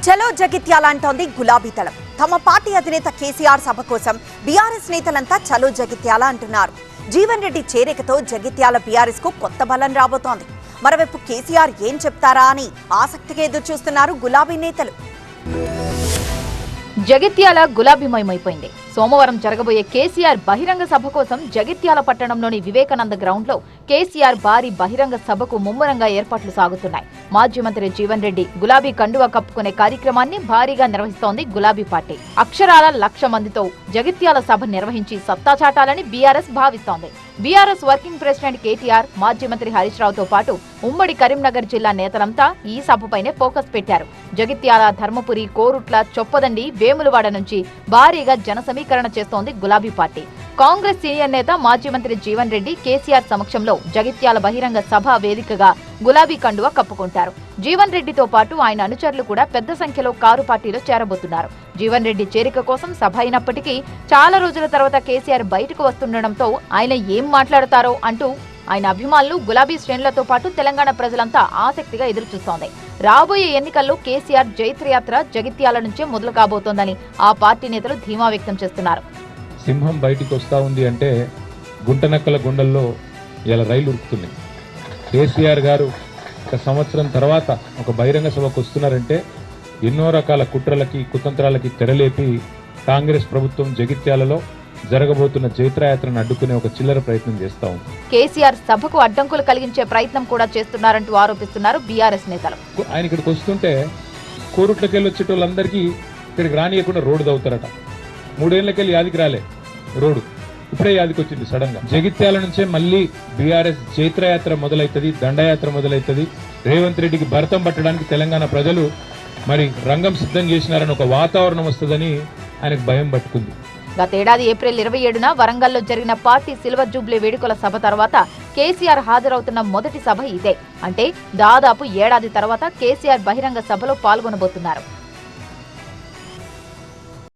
చలో జగిత్యాల అంటోంది గులాబీ దళం. తమ పార్టీ అధినేత కేసీఆర్ సభ కోసం బీఆర్ఎస్ నేతలంతా చలో జగిత్యాల అంటున్నారు. జీవన్ రెడ్డి చేరికతో జగిత్యాల బీఆర్ఎస్ కు కొత్త బలం రాబోతోంది. మరోవైపు కేసీఆర్ ఏం చెప్తారా అని ఆసక్తిగా ఎదురు చూస్తున్నారు గులాబీ నేతలు. జగిత్యాల గులాబీమయమైపోయింది. సోమవారం జరగబోయే కేసీఆర్ బహిరంగ సభ కోసం జగిత్యాల పట్టణంలోని వివేకానంద గ్రౌండ్ లో కేసీఆర్ భారీ బహిరంగ సభకు ముమ్మరంగా ఏర్పాట్లు సాగుతున్నాయి. మాజీ మంత్రి జీవన్ రెడ్డి గులాబీ కండువా కప్పుకునే కార్యక్రమాన్ని భారీగా నిర్వహిస్తోంది గులాబీ పార్టీ. అక్షరాల 1,00,000 మందితో జగిత్యాల సభ నిర్వహించి సత్తా చాటాలని బీఆర్ఎస్ భావిస్తోంది. బీఆర్ఎస్ వర్కింగ్ ప్రెసిడెంట్ కేటీఆర్, మాజీ మంత్రి హరీష్ రావుతో పాటు ఉమ్మడి కరీంనగర్ జిల్లా నేతలంతా ఈ సభపైనే ఫోకస్ పెట్టారు. జగిత్యాల, ధర్మపురి, కోరుట్ల, చొప్పదండి, వేములవాడ నుంచి భారీగా జన సమీకరణ చేస్తోంది గులాబీ పార్టీ. కాంగ్రెస్ సీనియర్ నేత మాజీ మంత్రి జీవన్ రెడ్డి కేసీఆర్ సమక్షంలో జగిత్యాల బహిరంగ సభ వేదికగా గులాబీ కండువా కప్పుకుంటారు. జీవన్ రెడ్డితో పాటు ఆయన అనుచరులు కూడా పెద్ద సంఖ్యలో కారు పార్టీలో చేరబోతున్నారు. జీవన్ రెడ్డి చేరిక కోసం సభ అయినప్పటికీ చాలా రోజుల తర్వాత కేసీఆర్ బయటకు వస్తుండటంతో ఆయన ఏం మాట్లాడతారో అంటూ ఆయన అభిమానులు, గులాబీ శ్రేణులతో పాటు తెలంగాణ ప్రజలంతా ఆసక్తిగా ఎదురుచూస్తోంది. రాబోయే ఎన్నికల్లో కేసీఆర్ జైత్రయాత్ర జగిత్యాల నుంచే మొదలు కాబోతోందని ఆ పార్టీ నేతలు ధీమా వ్యక్తం చేస్తున్నారు. సింహం బయటికి వస్తూ ఉంది అంటే గుంటనక్కల గుండెల్లో ఇలా రైలు ఉరుకుతున్నాయి. కేసీఆర్ గారు ఒక సంవత్సరం తర్వాత ఒక బహిరంగ సభకు వస్తున్నారంటే ఎన్నో రకాల కుట్రలకి, కుతంత్రాలకి తెరలేపి కాంగ్రెస్ ప్రభుత్వం జగిత్యాలలో జరగబోతున్న జైత్రయాత్రను అడ్డుకునే ఒక చిల్లర ప్రయత్నం చేస్తా ఉంది. కేసీఆర్ సభకు అడ్డంకులు కలిగించే ప్రయత్నం కూడా చేస్తున్నారంటూ ఆరోపిస్తున్నారు బీఆర్ఎస్ నేతలు. ఆయన ఇక్కడికి వస్తుంటే కోరుట్లకెళ్ళి వచ్చేటోళ్ళందరికీ ఇక్కడికి రానియకుండా రోడ్డు దవుతారట. 3 ఏళ్లకెళ్ళి యాదికి రాలే రోడ్డు, ఇప్పుడే యాదికి వచ్చింది సడన్ గా. జగిత్యాల నుంచే మళ్ళీ బీఆర్ఎస్ జైత్రయాత్ర మొదలైతుంది, దండయాత్ర మొదలైతుంది. రేవంత్ రెడ్డికి భరతం పట్టడానికి తెలంగాణ ప్రజలు మరి రంగం సిద్ధం చేసినారని ఒక వాతావరణం వస్తుందని ఆయనకు భయం పట్టుకుంది. గతేడాది ఏప్రిల్ 27న వరంగల్లో జరిగిన పార్టీ సిల్వర్ జూబ్లీ వేడుకల సభ తర్వాత కేసీఆర్ హాజరవుతున్న మొదటి సభ ఇదే. అంటే దాదాపు ఏడాది తర్వాత కేసీఆర్ బహిరంగ సభలో పాల్గొనబోతున్నారు.